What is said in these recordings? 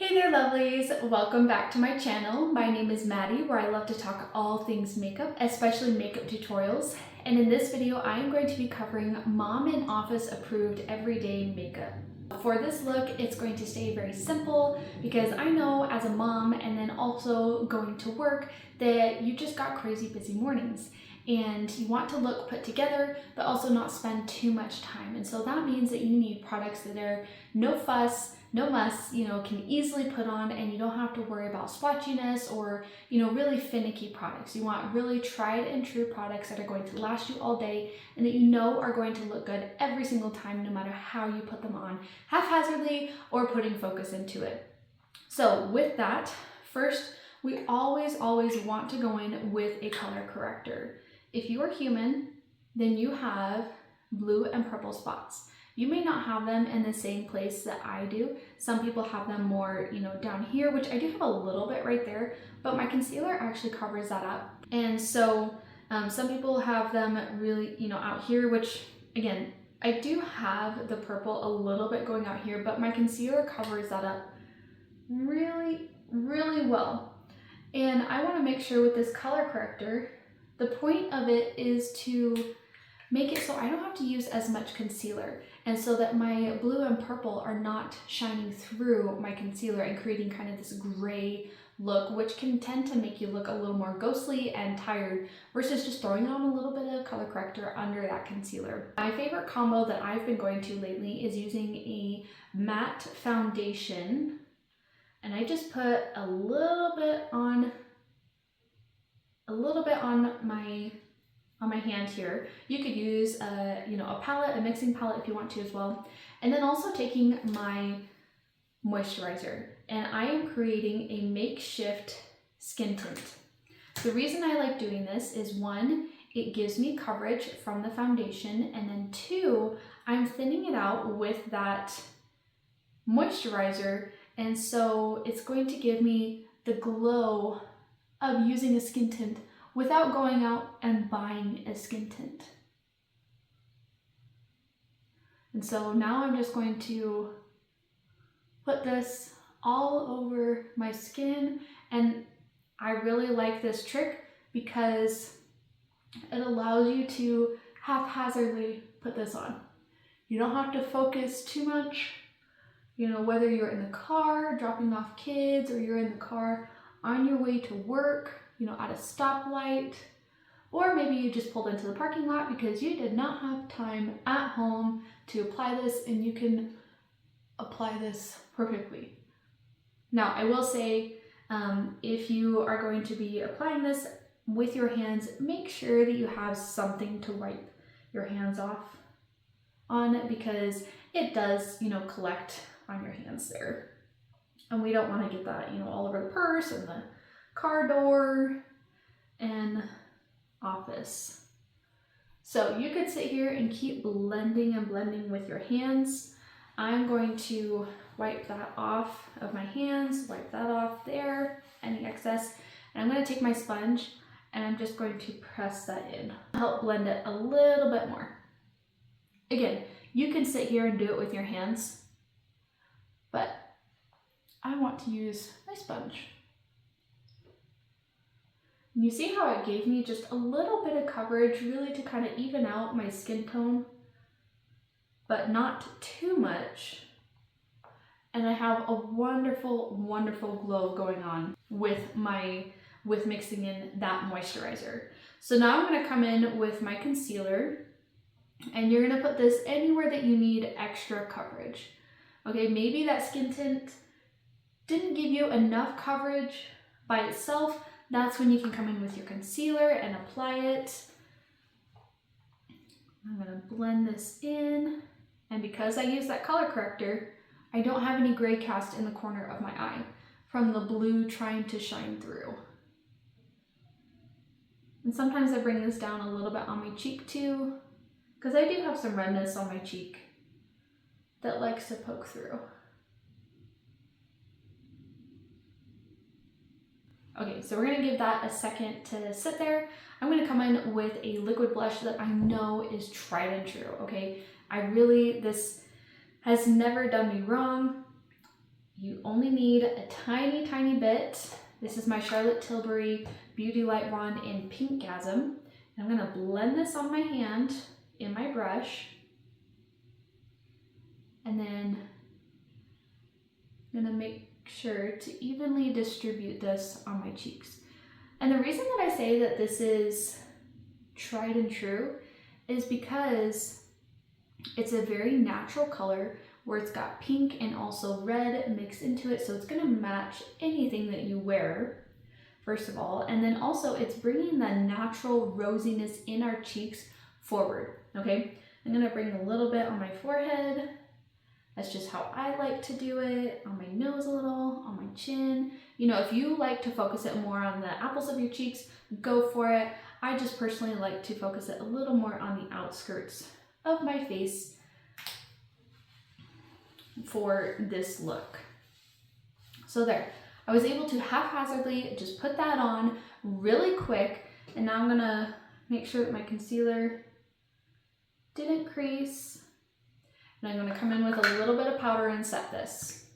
Hey there lovelies, welcome back to my channel. My name is Maddie, where I love to talk all things makeup, especially makeup tutorials. And in this video, I am going to be covering mom and office approved everyday makeup. For this look, it's going to stay very simple because I know as a mom and then also going to work that you just got crazy busy mornings and you want to look put together but also not spend too much time. And so that means that you need products that are no fuss, no muss, can easily put on, and you don't have to worry about splotchiness or, really finicky products. You want really tried and true products that are going to last you all day and that you know are going to look good every single time, no matter how you put them on, haphazardly or putting focus into it. So with that, first, we always want to go in with a color corrector. If you are human, then you have blue and purple spots. You may not have them in the same place that I do. Some people have them more, down here, which I do have a little bit right there, but my concealer actually covers that up. And so some people have them really, out here, which again, I do have the purple a little bit going out here, but my concealer covers that up really well. And I want to make sure with this color corrector, the point of it is to make it so I don't have to use as much concealer, and so that my blue and purple are not shining through my concealer and creating kind of this gray look, which can tend to make you look a little more ghostly and tired versus just throwing on a little bit of color corrector under that concealer. My favorite combo that I've been going to lately is using a matte foundation, and I just put a little bit on my hand here. You could use a palette, a mixing palette if you want to as well. And then also taking my moisturizer, and I am creating a makeshift skin tint. The reason I like doing this is, one, it gives me coverage from the foundation, and then two, I'm thinning it out with that moisturizer, and so it's going to give me the glow of using a skin tint without going out and buying a skin tint. And so now I'm just going to put this all over my skin, and I really like this trick because it allows you to haphazardly put this on. You don't have to focus too much, whether you're in the car dropping off kids or you're in the car on your way to work, at a stoplight, or maybe you just pulled into the parking lot because you did not have time at home to apply this, and you can apply this perfectly. Now, I will say, if you are going to be applying this with your hands, make sure that you have something to wipe your hands off on, because it does, collect on your hands there. And we don't want to get that, all over the purse and the car door and office. So you could sit here and keep blending and blending with your hands. I'm going to wipe that off of my hands, wipe that off there, any excess. And I'm going to take my sponge and I'm just going to press that in, help blend it a little bit more. Again, you can sit here and do it with your hands, but I want to use my sponge. You see how it gave me just a little bit of coverage, really to kind of even out my skin tone, but not too much. And I have a wonderful glow going on with mixing in that moisturizer. So now I'm going to come in with my concealer, and you're going to put this anywhere that you need extra coverage. Okay, maybe that skin tint didn't give you enough coverage by itself. That's when you can come in with your concealer and apply it. I'm gonna blend this in, and because I use that color corrector, I don't have any gray cast in the corner of my eye from the blue trying to shine through. And sometimes I bring this down a little bit on my cheek too, because I do have some redness on my cheek that likes to poke through. Okay, so we're gonna give that a second to sit there. I'm gonna come in with a liquid blush that I know is tried and true, okay? This has never done me wrong. You only need a tiny, tiny bit. This is my Charlotte Tilbury Beauty Light Wand in Pinkgasm. I'm gonna blend this on my hand in my brush. And then I'm gonna make sure to evenly distribute this on my cheeks. And the reason that I say that this is tried and true is because it's a very natural color where it's got pink and also red mixed into it, so it's gonna match anything that you wear, first of all. And then also it's bringing the natural rosiness in our cheeks forward, okay? I'm gonna bring a little bit on my forehead. That's just how I like to do it. On my nose a little, on my chin. You know, if you like to focus it more on the apples of your cheeks, go for it. I just personally like to focus it a little more on the outskirts of my face for this look. So there, I was able to haphazardly just put that on really quick, and now I'm gonna make sure that my concealer didn't crease. And I'm gonna come in with a little bit of powder and set this.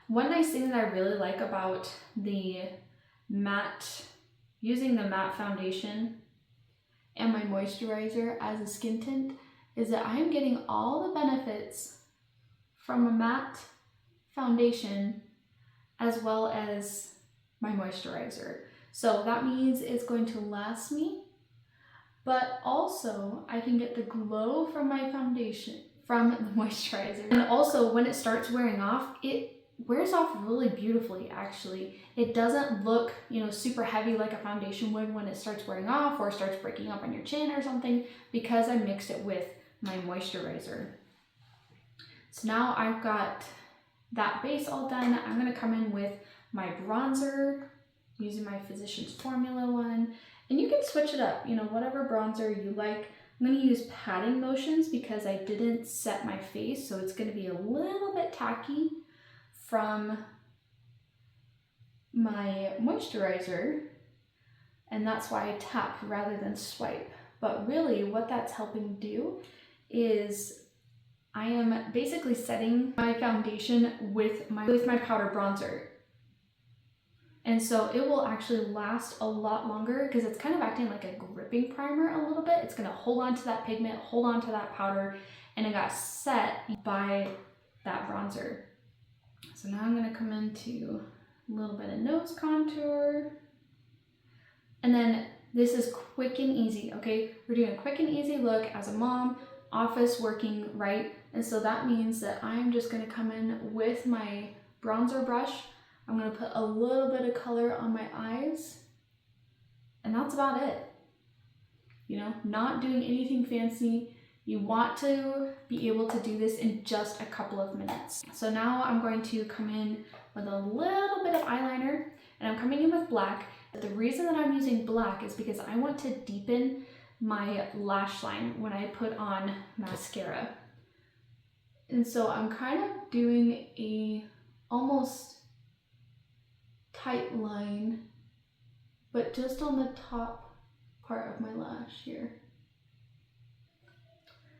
One nice thing that I really like about the matte, using the matte foundation and my moisturizer as a skin tint, is that I'm getting all the benefits from a matte foundation as well as my moisturizer. So that means it's going to last me, but also I can get the glow from my foundation, from the moisturizer. And also when it starts wearing off, it wears off really beautifully actually. It doesn't look, you know, super heavy like a foundation would when it starts wearing off or starts breaking up on your chin or something, because I mixed it with my moisturizer. So now I've got that base all done. I'm gonna come in with my bronzer using my Physicians Formula one. And you can switch it up, you know, whatever bronzer you like. I'm gonna use patting motions because I didn't set my face, so it's gonna be a little bit tacky from my moisturizer. And that's why I tap rather than swipe. But really what that's helping do is I am basically setting my foundation with my powder bronzer. And so it will actually last a lot longer because it's kind of acting like a gripping primer a little bit. It's gonna hold on to that pigment, hold on to that powder, and it got set by that bronzer. So now I'm gonna come into a little bit of nose contour. And then this is quick and easy, okay? We're doing a quick and easy look as a mom, office working, right? And so that means that I'm just gonna come in with my bronzer brush. I'm gonna put a little bit of color on my eyes, and that's about it. You know, not doing anything fancy. You want to be able to do this in just a couple of minutes. So now I'm going to come in with a little bit of eyeliner, and I'm coming in with black. But the reason that I'm using black is because I want to deepen my lash line when I put on mascara. And so I'm kind of doing a almost tight line, but just on the top part of my lash here.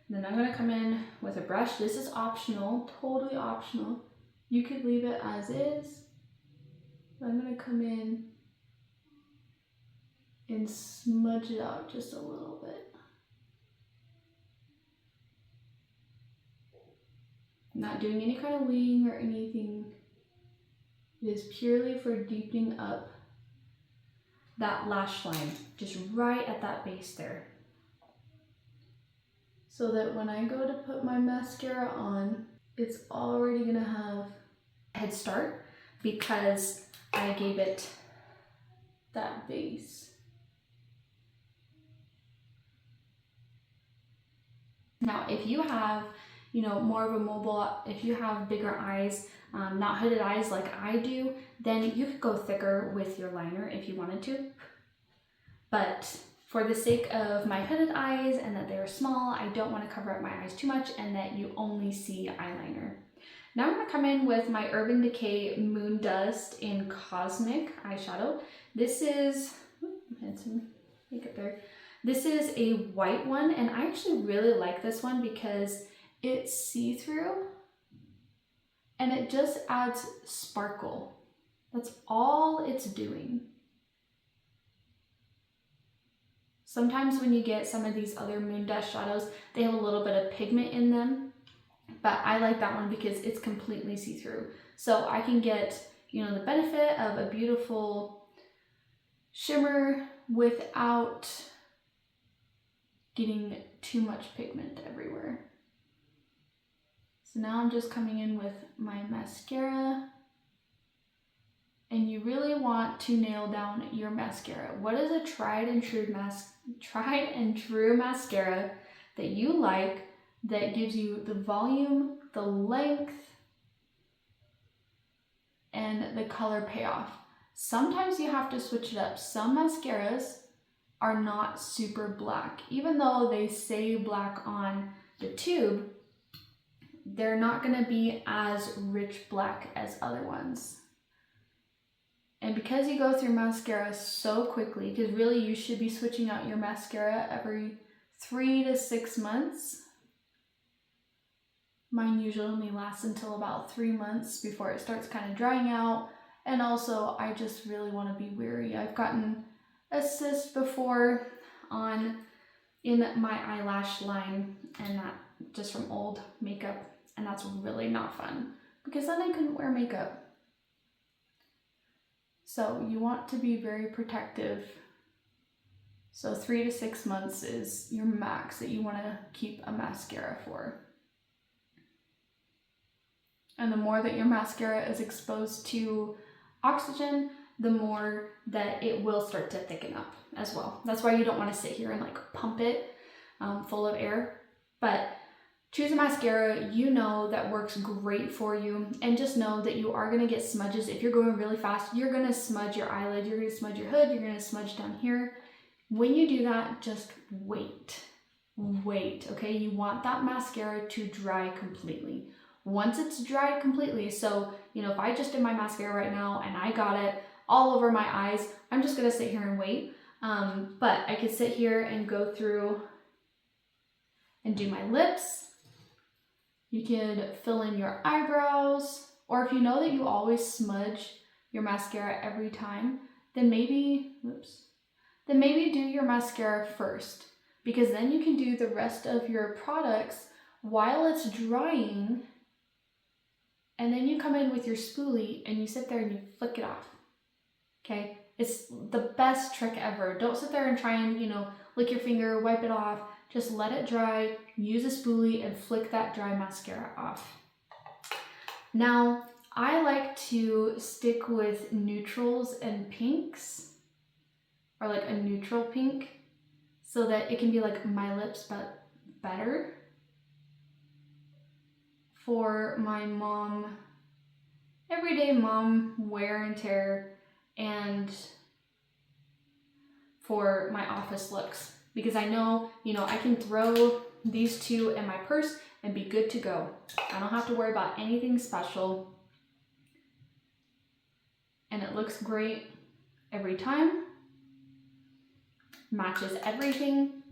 And then I'm gonna come in with a brush. This is optional, totally optional. You could leave it as is. But I'm gonna come in and smudge it out just a little bit. I'm not doing any kind of wing or anything. It is purely for deepening up that lash line, just right at that base there. So that when I go to put my mascara on, it's already gonna have a head start because I gave it that base. Now, if you have, you know, more of a mobile, if you have bigger eyes, not hooded eyes like I do, then you could go thicker with your liner if you wanted to. But for the sake of my hooded eyes and that they're small, I don't want to cover up my eyes too much and that you only see eyeliner. Now I'm going to come in with my Urban Decay Moondust in Cosmic eyeshadow. This is, had some makeup there. This is a white one, and I actually really like this one because it's see-through. and it just adds sparkle. That's all it's doing. Sometimes when you get some of these other Moondust shadows, they have a little bit of pigment in them, but I like that one because it's completely see-through. So I can get, you know, the benefit of a beautiful shimmer without getting too much pigment everywhere. So now I'm just coming in with my mascara, and you really want to nail down your mascara. What is a tried and true mascara that you like, that gives you the volume, the length, and the color payoff? Sometimes you have to switch it up. Some mascaras are not super black. Even though they say black on the tube, they're not gonna be as rich black as other ones. And because you go through mascara so quickly, because really you should be switching out your mascara every 3 to 6 months. Mine usually only lasts until about 3 months before it starts kind of drying out. And also I just really want to be wary. I've gotten a cyst before in my eyelash line, and that just from old makeup, and that's really not fun because then I couldn't wear makeup. So you want to be very protective. So 3 to 6 months is your max that you want to keep a mascara for. And the more that your mascara is exposed to oxygen, the more that it will start to thicken up as well. That's why you don't want to sit here and like pump it full of air. But choose a mascara you know that works great for you, and just know that you are going to get smudges. If you're going really fast, you're going to smudge your eyelid, you're going to smudge your hood, you're going to smudge down here. When you do that, just wait, okay? You want that mascara to dry completely. Once it's dried completely, so, you know, if I just did my mascara right now and I got it all over my eyes, I'm just going to sit here and wait. But I could sit here and go through and do my lips. You could fill in your eyebrows, or if you know that you always smudge your mascara every time, then maybe do your mascara first, because then you can do the rest of your products while it's drying, and then you come in with your spoolie and you sit there and you flick it off, okay? It's the best trick ever. Don't sit there and try and, you know, lick your finger, wipe it off. Just let it dry, use a spoolie, and flick that dry mascara off. Now, I like to stick with neutrals and pinks, or like a neutral pink, so that it can be like my lips but better. For my mom, everyday mom wear and tear, and for my office looks. Because I know, you know, I can throw these two in my purse and be good to go. I don't have to worry about anything special. And it looks great every time. Matches everything.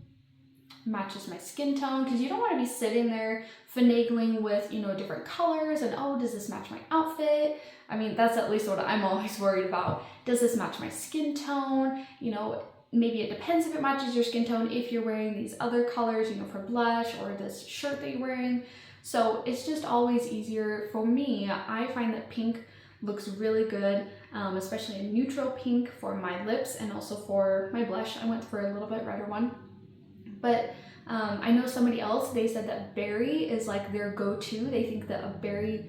Matches my skin tone, because you don't want to be sitting there finagling with, you know, different colors and, oh, does this match my outfit? I mean, that's at least what I'm always worried about. Does this match my skin tone? You know, maybe it depends if it matches your skin tone if you're wearing these other colors, you know, for blush, or this shirt that you're wearing. So it's just always easier for me. I find that pink looks really good, especially a neutral pink for my lips, and also for my blush. I went for a little bit redder one. But I know somebody else, they said that berry is like their go-to. They think that a berry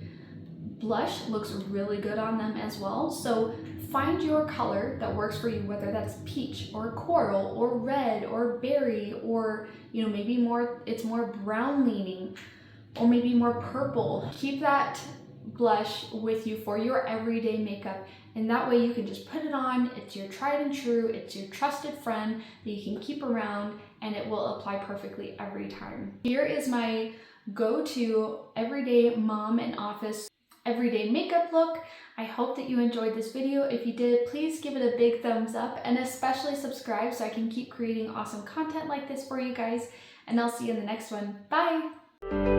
blush looks really good on them as well. So find your color that works for you, whether that's peach or coral or red or berry, or, you know, maybe it's more brown leaning, or maybe more purple. Keep that blush with you for your everyday makeup, and that way you can just put it on. It's your tried and true, it's your trusted friend that you can keep around, and it will apply perfectly every time. Here is my go-to everyday mom and office everyday makeup look. I hope that you enjoyed this video. If you did, please give it a big thumbs up, and especially subscribe so I can keep creating awesome content like this for you guys, and I'll see you in the next one. Bye!